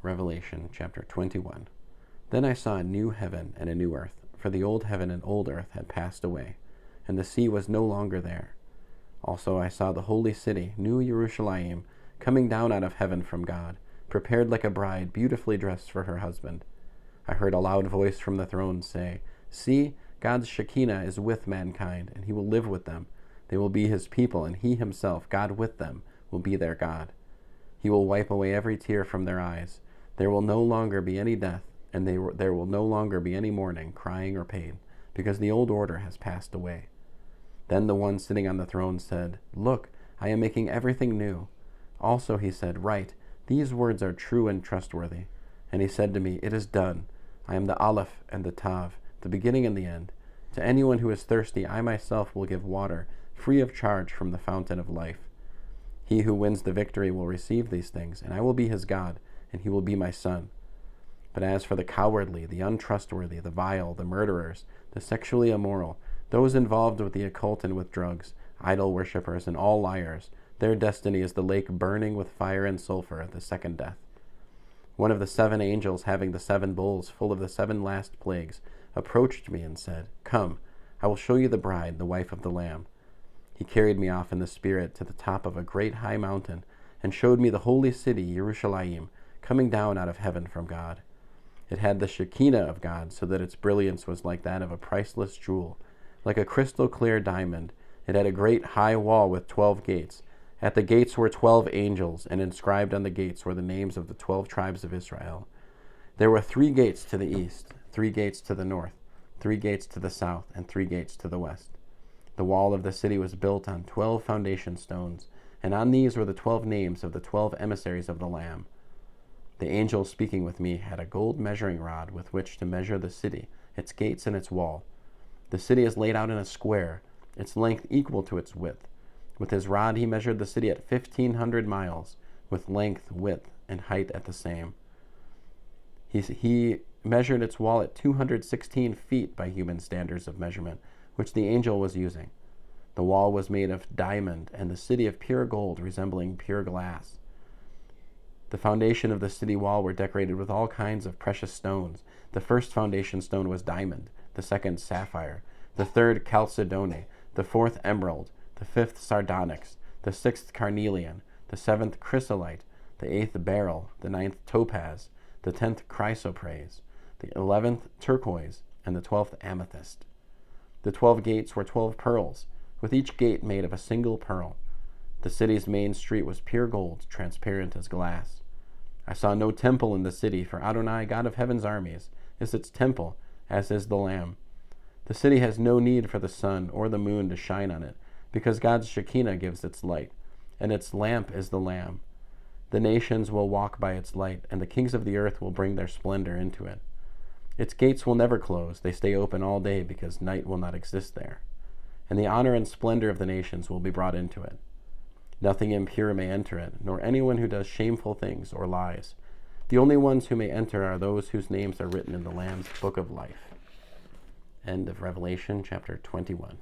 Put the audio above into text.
Revelation chapter 21. Then I saw a new heaven and a new earth, for the old heaven and old earth had passed away, and the sea was no longer there. Also I saw the holy city, New Yerushalayim, coming down out of heaven from God, prepared like a bride, beautifully dressed for her husband. I heard a loud voice from the throne say, "See, God's Shekinah is with mankind, and he will live with them. They will be his people, and he himself, God with them, will be their God. He will wipe away every tear from their eyes. There will no longer be any death, and there will no longer be any mourning, crying, or pain, because the old order has passed away." Then the one sitting on the throne said, "Look, I am making everything new." Also he said, "Write, these words are true and trustworthy." And he said to me, "It is done. I am the Aleph and the Tav, the beginning and the end. To anyone who is thirsty, I myself will give water, free of charge from the fountain of life. He who wins the victory will receive these things, and I will be his God, and he will be my son. But as for the cowardly, the untrustworthy, the vile, the murderers, the sexually immoral, those involved with the occult and with drugs, idol worshippers, and all liars, their destiny is the lake burning with fire and sulfur, the second death." One of the 7 angels having the 7 bowls full of the 7 last plagues approached me and said, "Come, I will show you the bride, the wife of the Lamb." He carried me off in the Spirit to the top of a great high mountain and showed me the holy city, Yerushalayim, coming down out of heaven from God. It had the Shekinah of God, so that its brilliance was like that of a priceless jewel, like a crystal clear diamond. It had a great high wall with 12 gates. At the gates were 12 angels, and inscribed on the gates were the names of the 12 tribes of Israel. There were 3 gates to the east, 3 gates to the north, 3 gates to the south, and 3 gates to the west. The wall of the city was built on 12 foundation stones, and on these were the 12 names of the 12 emissaries of the Lamb. The angel speaking with me had a gold measuring rod with which to measure the city, its gates, and its wall. The city is laid out in a square, its length equal to its width. With his rod he measured the city at 1,500 miles, with length, width, and height at the same. He measured its wall at 216 feet by human standards of measurement, which the angel was using. The wall was made of diamond, and the city of pure gold, resembling pure glass. The foundation of the city wall were decorated with all kinds of precious stones. The first foundation stone was diamond, the second sapphire, the third chalcedony, the 4th emerald, the 5th sardonyx, the 6th carnelian, the 7th chrysolite, the 8th beryl, the 9th topaz, the 10th chrysoprase, the 11th turquoise, and the 12th amethyst. The 12 gates were 12 pearls, with each gate made of a single pearl. The city's main street was pure gold, transparent as glass. I saw no temple in the city, for Adonai, God of heaven's armies, is its temple, as is the Lamb. The city has no need for the sun or the moon to shine on it, because God's Shekinah gives its light, and its lamp is the Lamb. The nations will walk by its light, and the kings of the earth will bring their splendor into it. Its gates will never close, they stay open all day, because night will not exist there. And the honor and splendor of the nations will be brought into it. Nothing impure may enter it, nor anyone who does shameful things or lies. The only ones who may enter are those whose names are written in the Lamb's book of life. End of Revelation chapter 21.